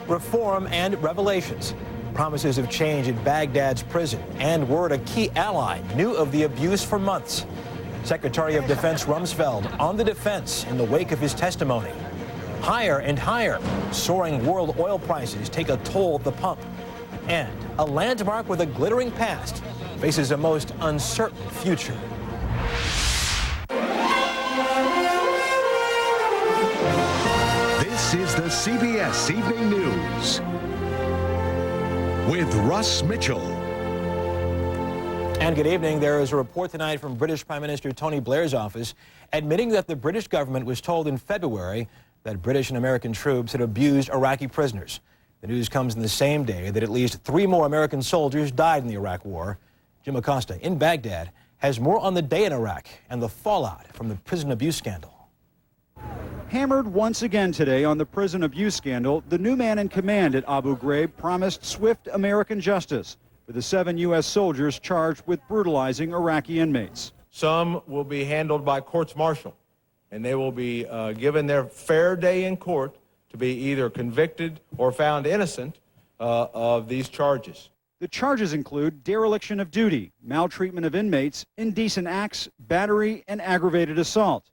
reform and revelations. Promises of change in Baghdad's prison and word a key ally knew of the abuse for months. Secretary of Defense Rumsfeld on the defense in the wake of his testimony. Higher and higher, soaring world oil prices take a toll at the pump. And a landmark with a glittering past faces a most uncertain future. This is the CBS Evening News with Russ Mitchell. And good evening. There is a report tonight from British Prime Minister Tony Blair's office admitting that the British government was told in February that British and American troops had abused Iraqi prisoners. The news comes in the same day that at least 3 more American soldiers died in the Iraq War. Jim Acosta in Baghdad has more on the day in Iraq and the fallout from the prison abuse scandal. Hammered once again today on the prison abuse scandal, the new man in command at Abu Ghraib promised swift American justice for the 7 U.S. soldiers charged with brutalizing Iraqi inmates. Some will be handled by courts-martial, and they will be given their fair day in court to be either convicted or found innocent of these charges. The charges include dereliction of duty, maltreatment of inmates, indecent acts, battery, and aggravated assault.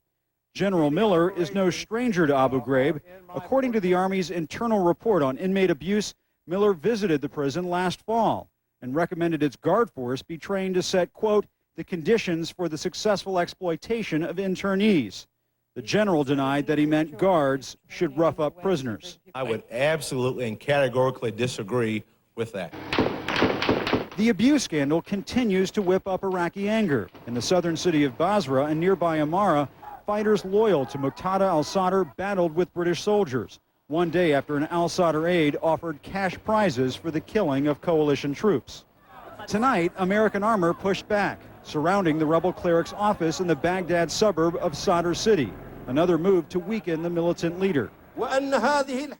General Miller is no stranger to Abu Ghraib. According to the Army's internal report on inmate abuse, Miller visited the prison last fall and recommended its guard force be trained to set, quote, the conditions for the successful exploitation of internees. The general denied that he meant guards should rough up prisoners. I would absolutely and categorically disagree with that. The abuse scandal continues to whip up Iraqi anger. In the southern city of Basra and nearby Amara, fighters loyal to Muqtada al-Sadr battled with British soldiers, one day after an al-Sadr aide offered cash prizes for the killing of coalition troops. Tonight, American armor pushed back, surrounding the rebel cleric's office in the Baghdad suburb of Sadr City, another move to weaken the militant leader.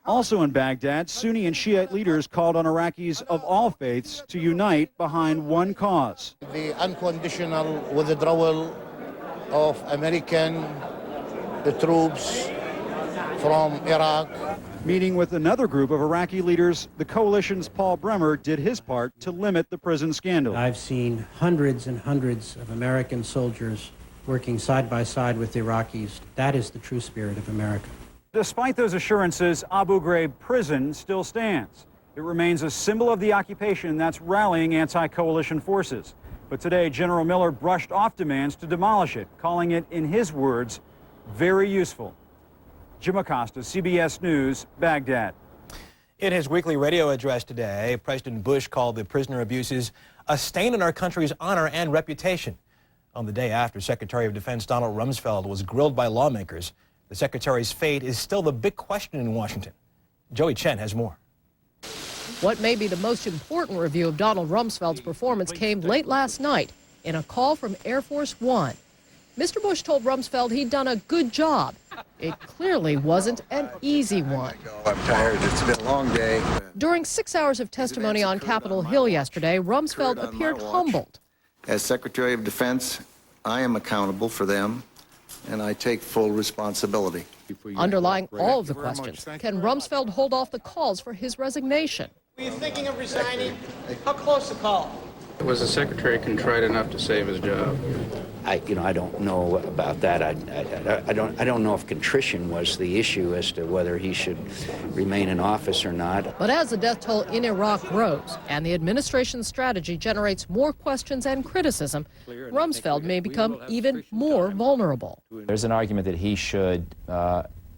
Also in Baghdad, Sunni and Shiite leaders called on Iraqis of all faiths to unite behind one cause. The unconditional withdrawal of American troops from Iraq. Meeting with another group of Iraqi leaders, the coalition's Paul Bremer did his part to limit the prison scandal. I've seen hundreds and hundreds of American soldiers working side by side with the Iraqis. That is the true spirit of America. Despite those assurances, Abu Ghraib prison still stands. It remains a symbol of the occupation that's rallying anti-coalition forces. But today, General Miller brushed off demands to demolish it, calling it, in his words, very useful. Jim Acosta, CBS News, Baghdad. In his weekly radio address today, President Bush called the prisoner abuses a stain on our country's honor and reputation. On the day after Secretary of Defense Donald Rumsfeld was grilled by lawmakers, the secretary's fate is still the big question in Washington. Joey Chen has more. What may be the most important review of Donald Rumsfeld's performance came late last night in a call from Air Force One. Mr. Bush told Rumsfeld he'd done a good job. It clearly wasn't an easy one. I'm tired. It's been a long day. During 6 hours of testimony on Capitol Hill yesterday, Rumsfeld appeared humbled. As Secretary of Defense, I am accountable for them, and I take full responsibility. Underlying all of the questions, can Rumsfeld hold off the calls for his resignation? Were you thinking of resigning? How close the call? Was the secretary contrite enough to save his job? I don't know about that. I don't know if contrition was the issue as to whether he should remain in office or not. But as the death toll in Iraq grows and the administration's strategy generates more questions and criticism, Rumsfeld may become even more vulnerable. There's an argument that he should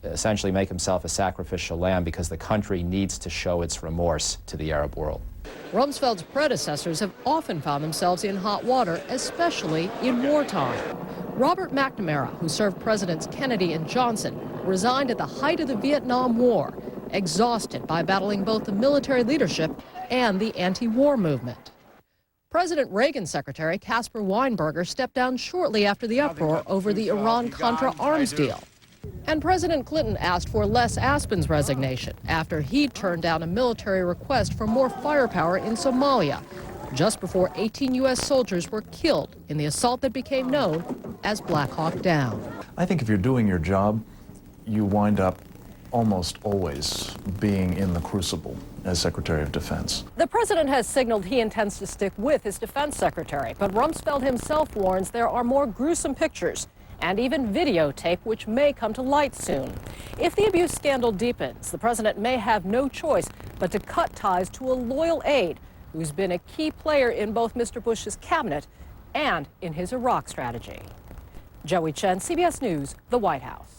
essentially make himself a sacrificial lamb because the country needs to show its remorse to the Arab world. Rumsfeld's predecessors have often found themselves in hot water, especially in wartime. Robert McNamara, who served Presidents Kennedy and Johnson, resigned at the height of the Vietnam War, exhausted by battling both the military leadership and the anti-war movement. President Reagan's secretary, Caspar Weinberger, stepped down shortly after the uproar over the Iran-Contra arms deal. And President Clinton asked for Les Aspen's resignation after he turned down a military request for more firepower in Somalia, just before 18 U.S. soldiers were killed in the assault that became known as Black Hawk Down. I think if you're doing your job, you wind up almost always being in the crucible as Secretary of Defense. The president has signaled he intends to stick with his defense secretary, but Rumsfeld himself warns there are more gruesome pictures and even videotape which may come to light soon. If the abuse scandal deepens, the president may have no choice but to cut ties to a loyal aide who's been a key player in both Mr. Bush's cabinet and in his Iraq strategy. Joey Chen, CBS News, the White House.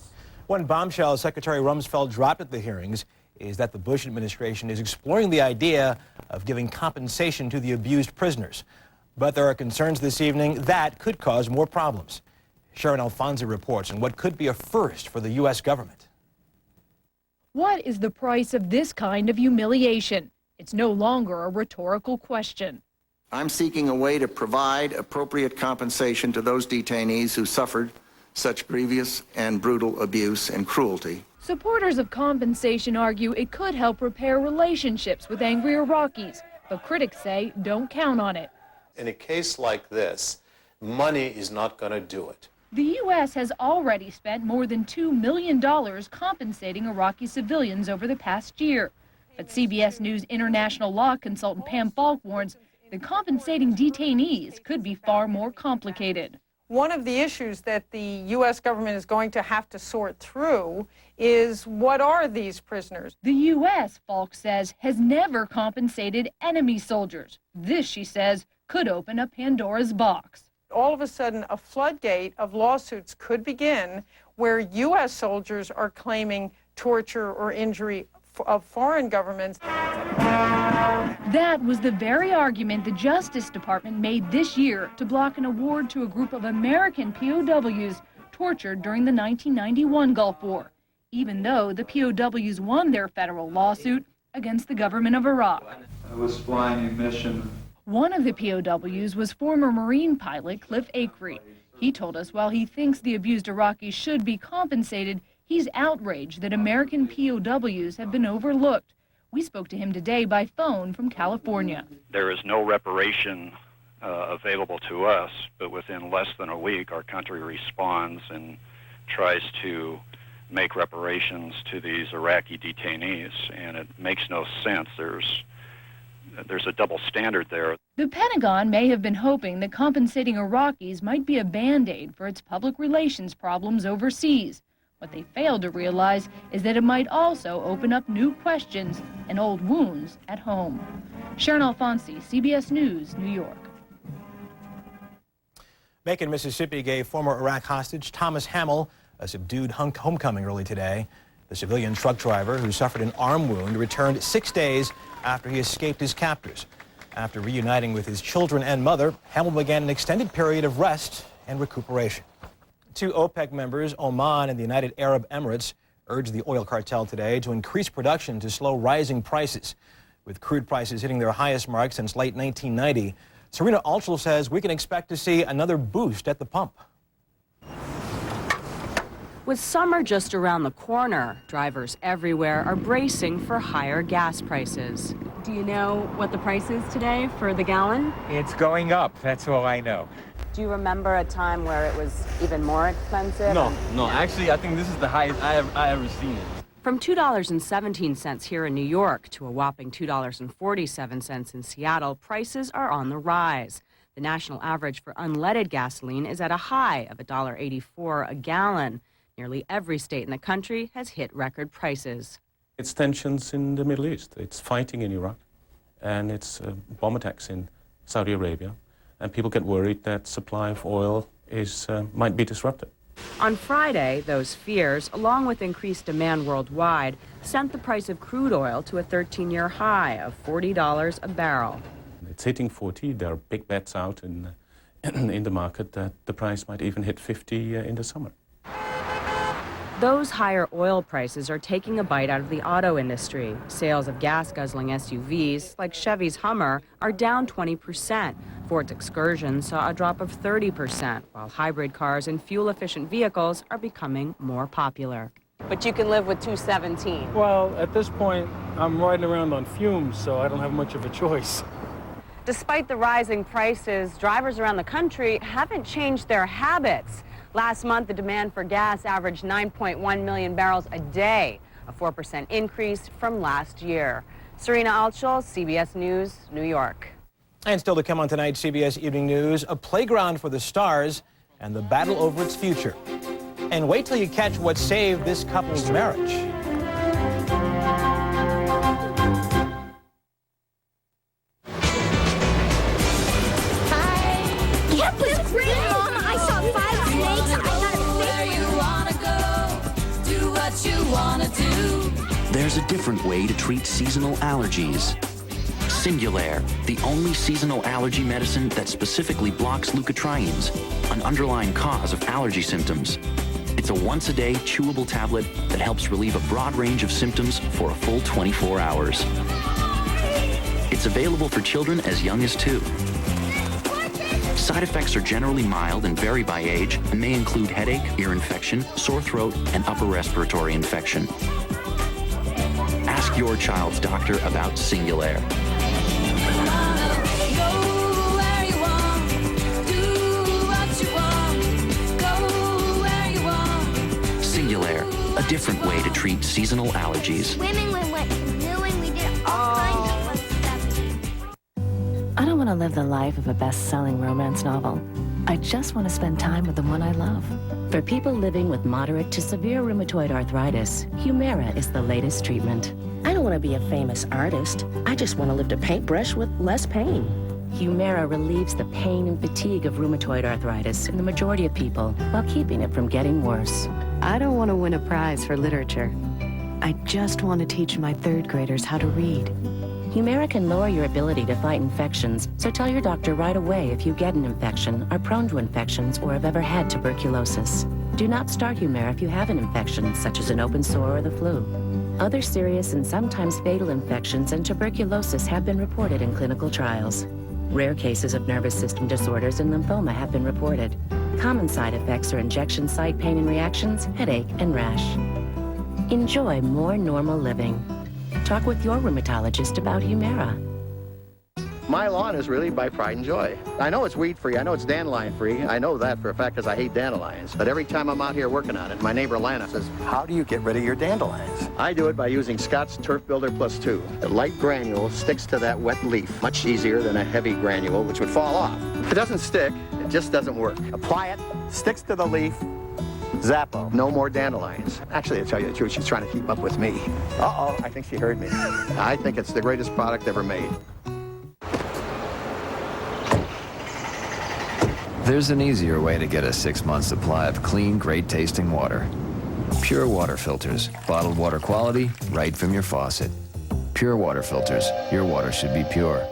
One bombshell Secretary Rumsfeld dropped at the hearings is that the Bush administration is exploring the idea of giving compensation to the abused prisoners. But there are concerns this evening that could cause more problems. Sharon Alfonsi reports on what could be a first for the U.S. government. What is the price of this kind of humiliation? It's no longer a rhetorical question. I'm seeking a way to provide appropriate compensation to those detainees who suffered such grievous and brutal abuse and cruelty. Supporters of compensation argue it could help repair relationships with angry Iraqis, but critics say don't count on it. In a case like this, money is not going to do it. The U.S. has already spent more than $2 million compensating Iraqi civilians over the past year. But CBS News international law consultant Pam Falk warns that compensating detainees could be far more complicated. One of the issues that the U.S. government is going to have to sort through is what are these prisoners? The U.S., Falk says, has never compensated enemy soldiers. This, she says, could open a Pandora's box. All of a sudden, a floodgate of lawsuits could begin where U.S. soldiers are claiming torture or injury of foreign governments. That was the very argument the Justice Department made this year to block an award to a group of American POWs tortured during the 1991 Gulf War, even though the POWs won their federal lawsuit against the government of Iraq. I was flying a mission. One of the POWs was former Marine pilot Cliff Akery. He told us while he thinks the abused Iraqis should be compensated, he's outraged that American POWs have been overlooked. We spoke to him today by phone from California. There is no reparation available to us, but within less than a week, our country responds and tries to make reparations to these Iraqi detainees, and it makes no sense. There's a double standard there. The Pentagon may have been hoping that compensating Iraqis might be a Band-Aid for its public relations problems overseas. What they failed to realize is that it might also open up new questions and old wounds at home. Sharon Alfonsi, CBS News, New York. Macon, Mississippi gave former Iraq hostage Thomas Hamill a subdued homecoming early today. The civilian truck driver, who suffered an arm wound, returned 6 days after he escaped his captors. After reuniting with his children and mother, Hamill began an extended period of rest and recuperation. Two OPEC members, Oman and the United Arab Emirates, urged the oil cartel today to increase production to slow rising prices. With crude prices hitting their highest mark since late 1990, Serena Altschul says we can expect to see another boost at the pump. With summer just around the corner, drivers everywhere are bracing for higher gas prices. Do you know what the price is today for the gallon? It's going up, that's all I know. Do you remember a time where it was even more expensive? No, actually I think this is the highest I ever seen it. From $2.17 here in New York to a whopping $2.47 in Seattle, prices are on the rise. The national average for unleaded gasoline is at a high of $1.84 a gallon. Nearly every state in the country has hit record prices. It's tensions in the Middle East. It's fighting in Iraq, and it's bomb attacks in Saudi Arabia. And people get worried that supply of oil might be disrupted. On Friday, those fears, along with increased demand worldwide, sent the price of crude oil to a 13-year high of $40 a barrel. It's hitting 40. There are big bets out in the market that the price might even hit 50 in the summer. Those higher oil prices are taking a bite out of the auto industry. Sales of gas-guzzling SUVs, like Chevy's Hummer, are down 20%. Ford's Excursion saw a drop of 30%, while hybrid cars and fuel-efficient vehicles are becoming more popular. But you can live with $2.17. Well, at this point, I'm riding around on fumes, so I don't have much of a choice. Despite the rising prices, drivers around the country haven't changed their habits. Last month, the demand for gas averaged 9.1 million barrels a day. a 4% increase from last year. Serena Altschul, CBS News, New York. And still to come on tonight's CBS Evening News, a playground for the stars and the battle over its future. And wait till you catch what saved this couple's marriage. That was great, Mom. I saw 5 snakes. I got a fish. You wanna go, do what you wanna do. There's a different way to treat seasonal allergies. Singulair, the only seasonal allergy medicine that specifically blocks leukotrienes, an underlying cause of allergy symptoms. It's a once-a-day chewable tablet that helps relieve a broad range of symptoms for a full 24 hours. It's available for children as young as 2. Side effects are generally mild and vary by age and may include headache, ear infection, sore throat, and upper respiratory infection. Ask your child's doctor about Singulair. Singulair, a different way to treat seasonal allergies. Swimming, we went canoeing, we did all kinds of fun stuff. I don't want to live the life of a best-selling romance novel. I just want to spend time with the one I love. For people living with moderate to severe rheumatoid arthritis, Humira is the latest treatment. I don't want to be a famous artist. I just want to lift a paintbrush with less pain. Humira relieves the pain and fatigue of rheumatoid arthritis in the majority of people while keeping it from getting worse. I don't want to win a prize for literature. I just want to teach my 3rd graders how to read. Humira can lower your ability to fight infections, so tell your doctor right away if you get an infection, are prone to infections, or have ever had tuberculosis. Do not start Humira if you have an infection, such as an open sore or the flu. Other serious and sometimes fatal infections and tuberculosis have been reported in clinical trials. Rare cases of nervous system disorders and lymphoma have been reported. Common side effects are injection site pain and reactions, headache, and rash. Enjoy more normal living. Talk with your rheumatologist about Humira. My lawn is really by pride and joy. I know it's weed-free, I know it's dandelion-free, I know that for a fact because I hate dandelions. But every time I'm out here working on it, my neighbor Lana says, how do you get rid of your dandelions? I do it by using Scott's Turf Builder Plus 2. The light granule sticks to that wet leaf much easier than a heavy granule, which would fall off. If it doesn't stick, it just doesn't work. Apply it, sticks to the leaf, Zappo. No more dandelions. Actually, to tell you the truth, she's trying to keep up with me. Uh-oh, I think she heard me. I think it's the greatest product ever made. There's an easier way to get a 6-month supply of clean, great-tasting water. Pure water filters. Bottled water quality, right from your faucet. Pure water filters. Your water should be pure.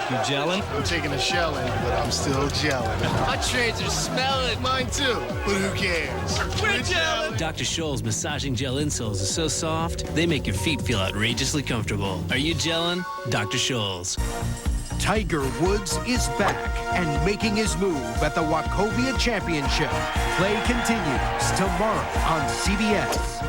You gelling? I'm taking a shelling, but I'm still gelling. My trades are smelling. Mine too, but who cares? We're gelling. Dr. Scholl's massaging gel insoles are so soft, they make your feet feel outrageously comfortable. Are you gelling? Dr. Scholl's. Tiger Woods is back and making his move at the Wachovia Championship. Play continues tomorrow on CBS.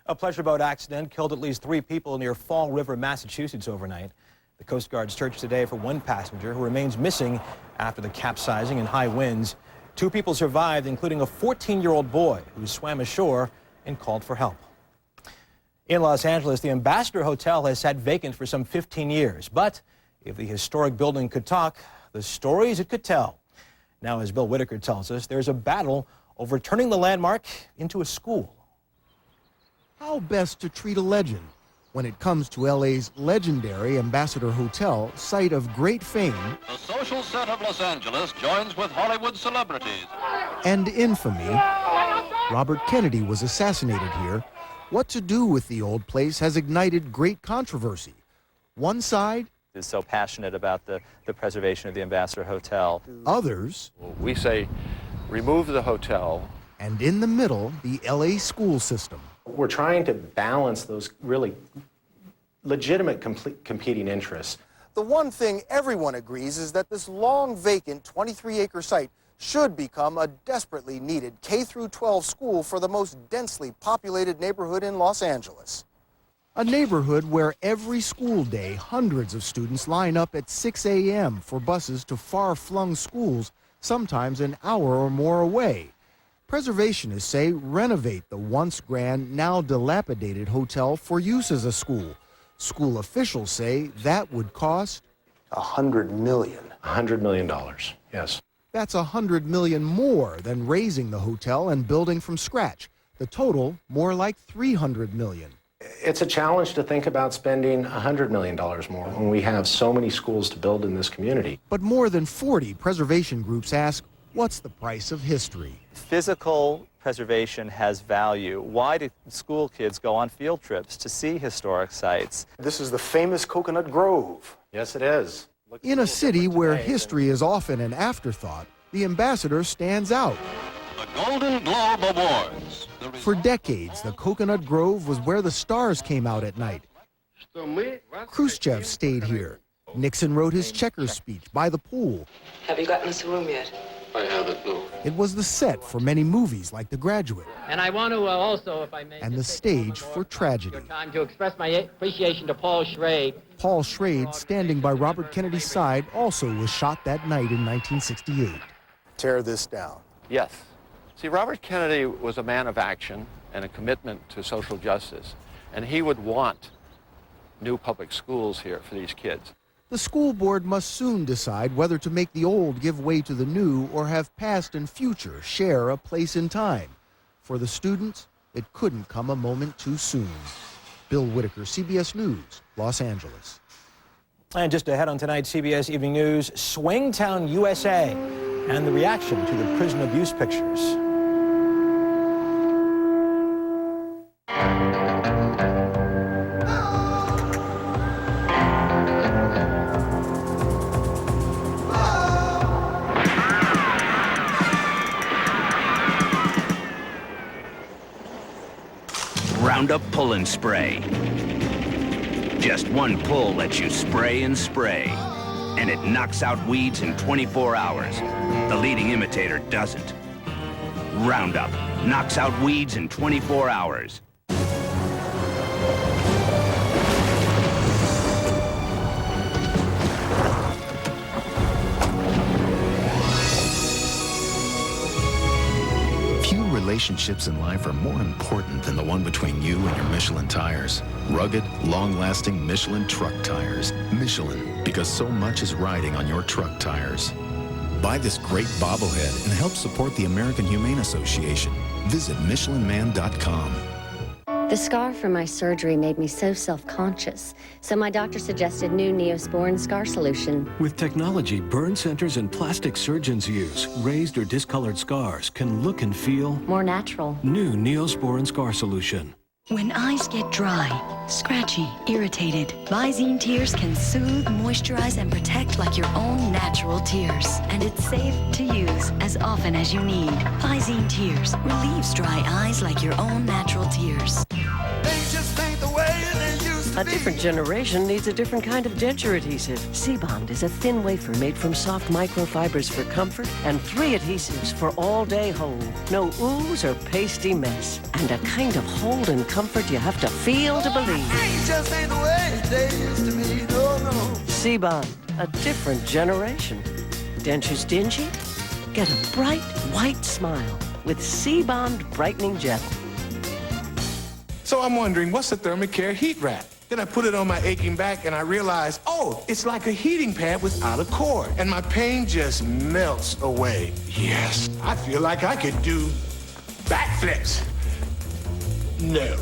A pleasure boat accident killed at least 3 people near Fall River, Massachusetts overnight. The Coast Guard searched today for 1 passenger who remains missing after the capsizing and high winds. 2 people survived, including a 14-year-old boy who swam ashore and called for help. In Los Angeles, the Ambassador Hotel has sat vacant for some 15 years. But if the historic building could talk, the stories it could tell. Now, as Bill Whitaker tells us, there's a battle over turning the landmark into a school. How best to treat a legend when it comes to LA's legendary Ambassador Hotel, site of great fame. The social set of Los Angeles joins with Hollywood celebrities. And infamy. Robert Kennedy was assassinated here. What to do with the old place has ignited great controversy. One side is so passionate about the preservation of the Ambassador Hotel. Others. We say, remove the hotel. And in the middle, the LA school system. We're trying to balance those really legitimate competing interests. The one thing everyone agrees is that this long vacant 23-acre site should become a desperately needed K-12 school for the most densely populated neighborhood in Los Angeles. A neighborhood where every school day hundreds of students line up at 6 a.m. for buses to far-flung schools, sometimes an hour or more away. Preservationists say renovate the once grand, now dilapidated hotel for use as a school. School officials say that would cost $100 million. $100 million, yes. That's $100 million more than raising the hotel and building from scratch. The total, more like $300 million. It's a challenge to think about spending $100 million more when we have so many schools to build in this community. But more than 40 preservation groups ask, what's the price of history? Physical preservation has value. Why do school kids go on field trips to see historic sites? This is the famous Coconut Grove. Yes, it is. In a city where history is often an afterthought, the ambassador stands out. The Golden Globe Awards. For decades, the Coconut Grove was where the stars came out at night. Khrushchev stayed here. Nixon wrote his checkers speech by the pool. Have you gotten us a room yet? I haven't, no. It was the set for many movies like The Graduate. And I want to also, if I may, and the stage for tragedy. Time to express my appreciation to Paul Schrade. Paul Schrade, standing by Robert Kennedy's side, also was shot that night in 1968. Tear this down. Yes. See, Robert Kennedy was a man of action and a commitment to social justice, and he would want new public schools here for these kids. The school board must soon decide whether to make the old give way to the new or have past and future share a place in time. For the students, it couldn't come a moment too soon. Bill Whitaker, CBS News, Los Angeles. And just ahead on tonight's CBS Evening News, Swingtown, USA, and the reaction to the prison abuse pictures. Roundup Pull and Spray. Just one pull lets you spray and spray, and it knocks out weeds in 24 hours. The leading imitator doesn't. Roundup knocks out weeds in 24 hours. Relationships in life are more important than the one between you and your Michelin tires. Rugged, long-lasting Michelin truck tires. Michelin, because so much is riding on your truck tires. Buy this great bobblehead and help support the American Humane Association. Visit MichelinMan.com. The scar from my surgery made me so self-conscious, so my doctor suggested new Neosporin scar solution. With technology burn centers and plastic surgeons use, raised or discolored scars can look and feel more natural. New Neosporin scar solution. When eyes get dry, scratchy, irritated, Visine Tears can soothe, moisturize, and protect like your own natural tears. And it's safe to use as often as you need. Visine Tears relieves dry eyes like your own natural tears. A different generation needs a different kind of denture adhesive. C-Bond is a thin wafer made from soft microfibers for comfort and 3 adhesives for all-day hold. No ooze or pasty mess. And a kind of hold and comfort you have to feel to believe. C-Bond, a different generation. Dentures dingy? Get a bright, white smile with C-Bond Brightening Gel. So I'm wondering, what's a Thermacare heat wrap? Then I put it on my aching back and I realized, oh, it's like a heating pad without a cord. And my pain just melts away. Yes, I feel like I could do backflips. No.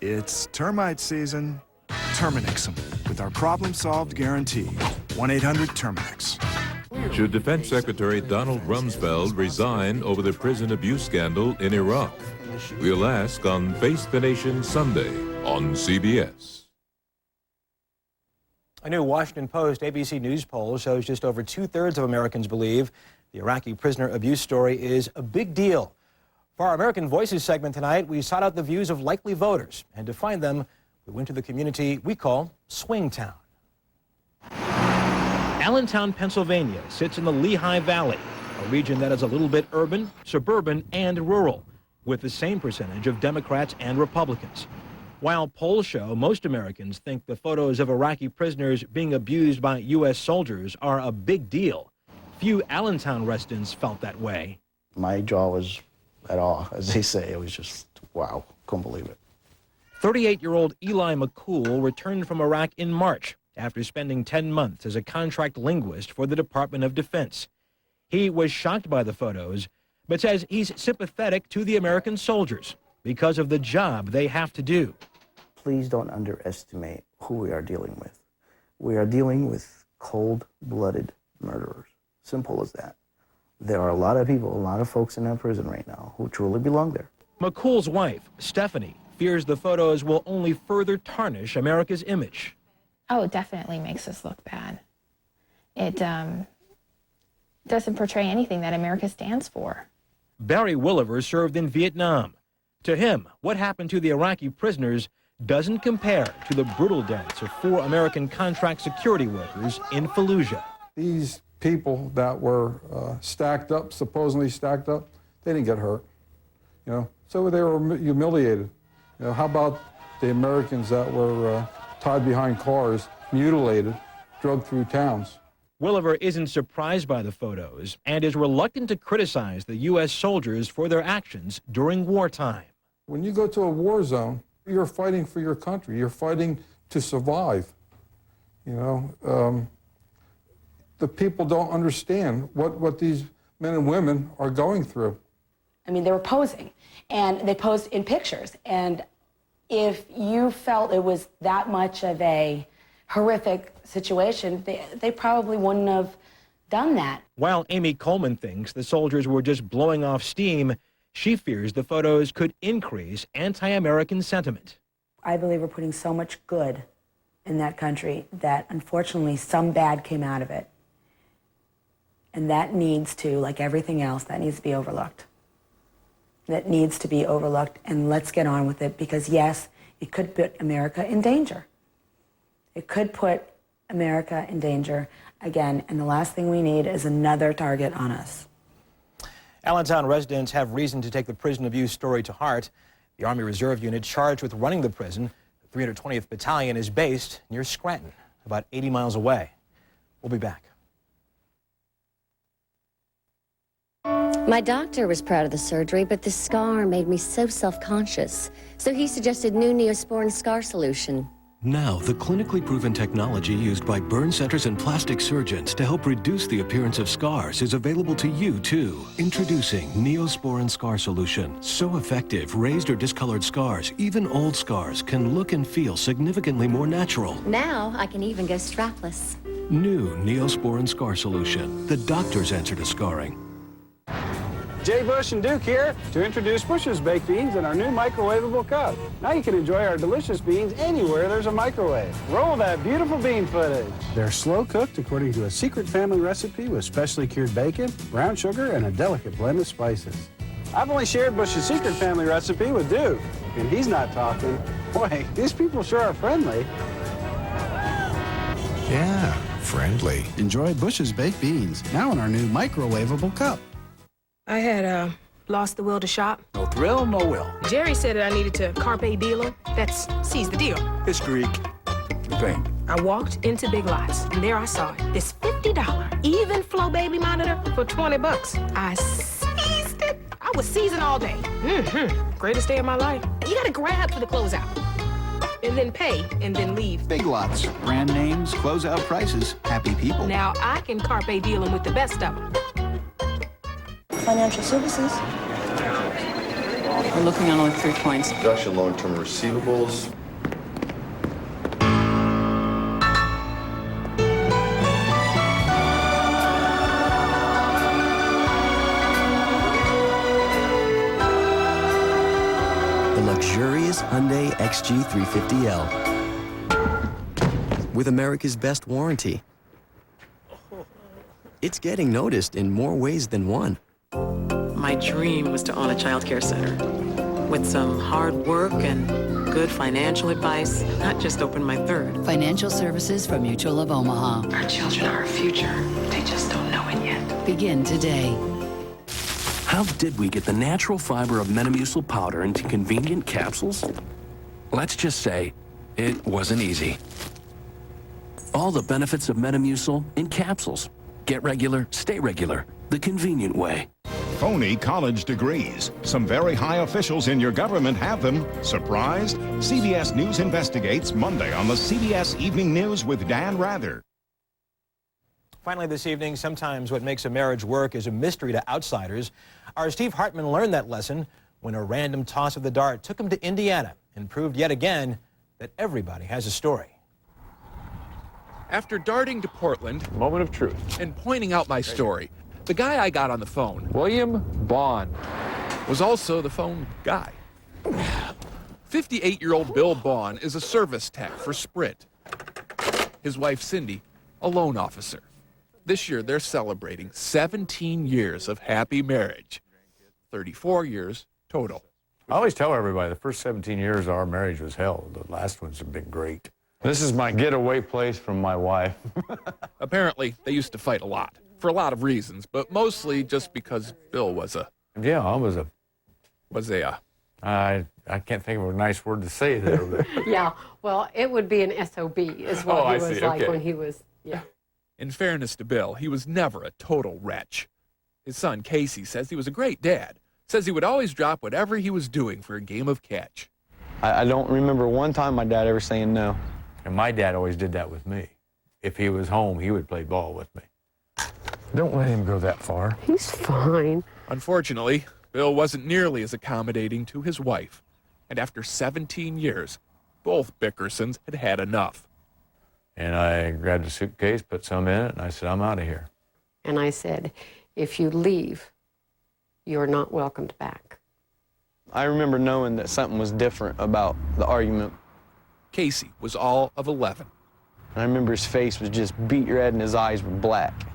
It's termite season. Terminix them with our problem-solved guarantee. 1-800-TERMINIX. Should Defense Secretary Donald Rumsfeld resign over the prison abuse scandal in Iraq? We'll ask on Face the Nation Sunday on CBS. A new Washington Post ABC News poll shows just over 2/3 of Americans believe the Iraqi prisoner abuse story is a big deal. For our American Voices segment tonight, we sought out the views of likely voters, and to find them, we went to the community we call Swingtown. Allentown, Pennsylvania sits in the Lehigh Valley, a region that is a little bit urban, suburban, and rural, with the same percentage of Democrats and Republicans. While polls show most Americans think the photos of Iraqi prisoners being abused by U.S. soldiers are a big deal, few Allentown residents felt that way. My jaw was at awe, as they say. It was just, wow, couldn't believe it. 38-year-old Eli McCool returned from Iraq in March after spending 10 months as a contract linguist for the Department of Defense. He was shocked by the photos, but says he's sympathetic to the American soldiers because of the job they have to do. Please don't underestimate who we are dealing with. We are dealing with cold-blooded murderers. Simple as that. There are a lot of people, a lot of folks in that prison right now who truly belong there. McCool's wife, Stephanie, fears the photos will only further tarnish America's image. Oh, it definitely makes us look bad. It doesn't portray anything that America stands for. Barry Williver served in Vietnam. To him, what happened to the Iraqi prisoners doesn't compare to the brutal deaths of 4 American contract security workers in Fallujah. These people that were stacked up, supposedly stacked up, they didn't get hurt, so they were humiliated. How about the Americans that were tied behind cars, mutilated, drugged through towns? Williver isn't surprised by the photos and is reluctant to criticize the U.S. soldiers for their actions during wartime. When you go to a war zone, you're fighting for your country. You're fighting to survive. The people don't understand what these men and women are going through. I mean, they were posing, and they posed in pictures. And if you felt it was that much of a horrific situation, they probably wouldn't have done that. While Amy Coleman thinks the soldiers were just blowing off steam, she fears the photos could increase anti-American sentiment. I believe we're putting so much good in that country that unfortunately some bad came out of it. And that needs to, like everything else, that needs to be overlooked. That needs to be overlooked, and let's get on with it, because yes, it could put America in danger. It could put America in danger again, and the last thing we need is another target on us. Allentown residents have reason to take the prison abuse story to heart. The Army Reserve unit charged with running the prison, the 320th Battalion, is based near Scranton, about 80 miles away. We'll be back. My doctor was proud of the surgery, but the scar made me so self-conscious. So he suggested new Neosporin scar solution. Now, the clinically proven technology used by burn centers and plastic surgeons to help reduce the appearance of scars is available to you, too. Introducing Neosporin Scar Solution. So effective, raised or discolored scars, even old scars, can look and feel significantly more natural. Now, I can even go strapless. New Neosporin Scar Solution. The doctor's answer to scarring. Jay Bush and Duke here to introduce Bush's Baked Beans in our new microwavable cup. Now you can enjoy our delicious beans anywhere there's a microwave. Roll that beautiful bean footage. They're slow cooked according to a secret family recipe with specially cured bacon, brown sugar, and a delicate blend of spices. I've only shared Bush's secret family recipe with Duke, and he's not talking. Boy, these people sure are friendly. Yeah, friendly. Enjoy Bush's Baked Beans, now in our new microwavable cup. I had lost the will to shop. No thrill, no will. Jerry said that I needed to carpe diem. That's seize the deal. It's Greek. Think. I walked into Big Lots, and there I saw it. This $50 even flow baby monitor for $20. I seized it. I was seizing all day. Greatest day of my life. You gotta grab for the closeout, and then pay, and then leave. Big Lots. Brand names, closeout prices, happy people. Now I can carpe diem with the best of them. Financial services. We're looking on only 3 points. Reduction long-term receivables. The luxurious Hyundai XG350L with America's best warranty. It's getting noticed in more ways than one. My dream was to own a child care center. With some hard work and good financial advice, not just open my 3rd. Financial services from Mutual of Omaha. Our children are our future. They just don't know it yet. Begin today. How did we get the natural fiber of Metamucil powder into convenient capsules? Let's just say it wasn't easy. All the benefits of Metamucil in capsules. Get regular, stay regular, the convenient way. Phony college degrees. Some very high officials in your government have them. Surprised? CBS News investigates Monday on the CBS Evening News with Dan Rather. Finally this evening, sometimes what makes a marriage work is a mystery to outsiders. Our Steve Hartman learned that lesson when a random toss of the dart took him to Indiana and proved yet again that everybody has a story. After darting to Portland, moment of truth, and pointing out my story, the guy I got on the phone, William Bond, was also the phone guy. 58-year-old Bill Bond is a service tech for Sprint. His wife, Cindy, a loan officer. This year, they're celebrating 17 years of happy marriage. 34 years total. I always tell everybody the first 17 years of our marriage was hell. The last ones have been great. This is my getaway place from my wife. Apparently, they used to fight a lot, for a lot of reasons, but mostly just because Bill was a... Yeah, I was a... Was a... I can't think of a nice word to say there. But... Yeah, well, it would be an SOB is what he was like when he was, yeah. In fairness to Bill, he was never a total wretch. His son, Casey, says he was a great dad. Says he would always drop whatever he was doing for a game of catch. I don't remember one time my dad ever saying no. And my dad always did that with me. If he was home, he would play ball with me. Don't let him go that far. He's fine. Unfortunately, Bill wasn't nearly as accommodating to his wife. And after 17 years, both Bickersons had had enough. And I grabbed a suitcase, put some in it, and I said, I'm out of here. And I said, if you leave, you're not welcomed back. I remember knowing that something was different about the argument. Casey was all of 11. And I remember his face was just beet red and his eyes were black.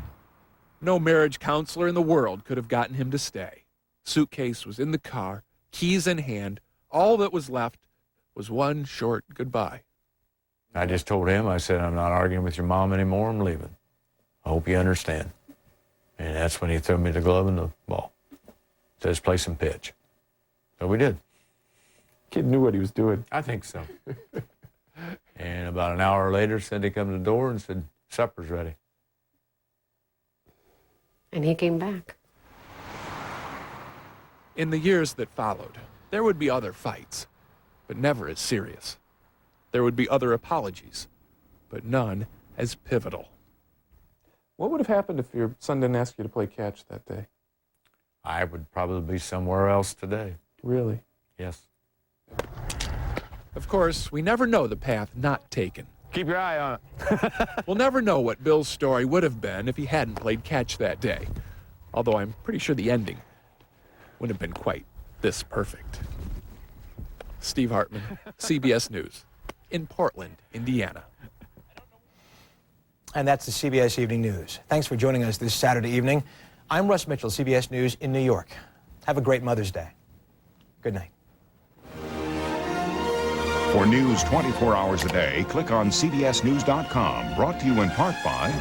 No marriage counselor in the world could have gotten him to stay. Suitcase was in the car, keys in hand. All that was left was one short goodbye. I just told him, I said, I'm not arguing with your mom anymore, I'm leaving. I hope you understand. And that's when he threw me the glove and the ball. Says play some pitch. So we did. Kid knew what he was doing. I think so. And about an hour later, Cindy come to the door and said, supper's ready. And he came back. In the years that followed, there would be other fights, but never as serious. There would be other apologies, but none as pivotal. What would have happened if your son didn't ask you to play catch that day? I would probably be somewhere else today. Really? Yes. Of course, we never know the path not taken. Keep your eye on it. We'll never know what Bill's story would have been if he hadn't played catch that day. Although I'm pretty sure the ending wouldn't have been quite this perfect. Steve Hartman, CBS News, in Portland, Indiana. And that's the CBS Evening News. Thanks for joining us this Saturday evening. I'm Russ Mitchell, CBS News in New York. Have a great Mother's Day. Good night. For news 24 hours a day, click on cbsnews.com. Brought to you in part by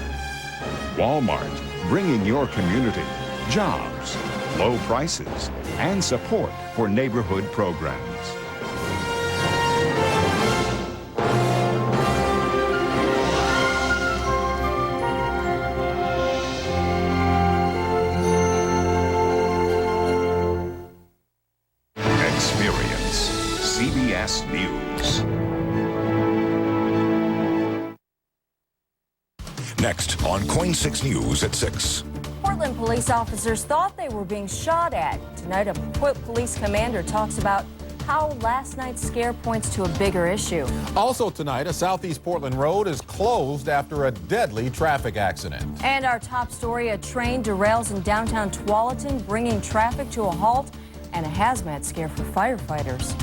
Walmart, bringing your community jobs, low prices, and support for neighborhood programs. Experience CBS News. Next on Coin 6 News at 6. Portland police officers thought they were being shot at. Tonight, a police commander talks about how last night's scare points to a bigger issue. Also tonight, a southeast Portland road is closed after a deadly traffic accident. And our top story, a train derails in downtown Tualatin, bringing traffic to a halt, and a hazmat scare for firefighters.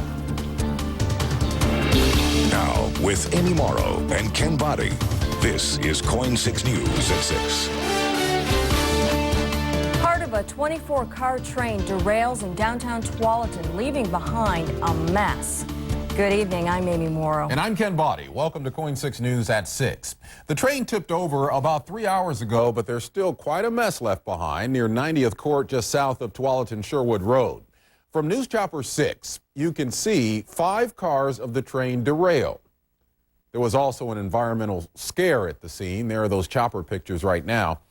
Now, with Amy Morrow and Ken Body, this is Coin 6 News at 6. Part of a 24-car train derails in downtown Tualatin, leaving behind a mess. Good evening, I'm Amy Morrow. And I'm Ken Body. Welcome to Coin 6 News at 6. The train tipped over about 3 hours ago, but there's still quite a mess left behind near 90th Court just south of Tualatin Sherwood Road. From News Chopper 6, you can see 5 cars of the train derail. There was also an environmental scare at the scene. There are those chopper pictures right now.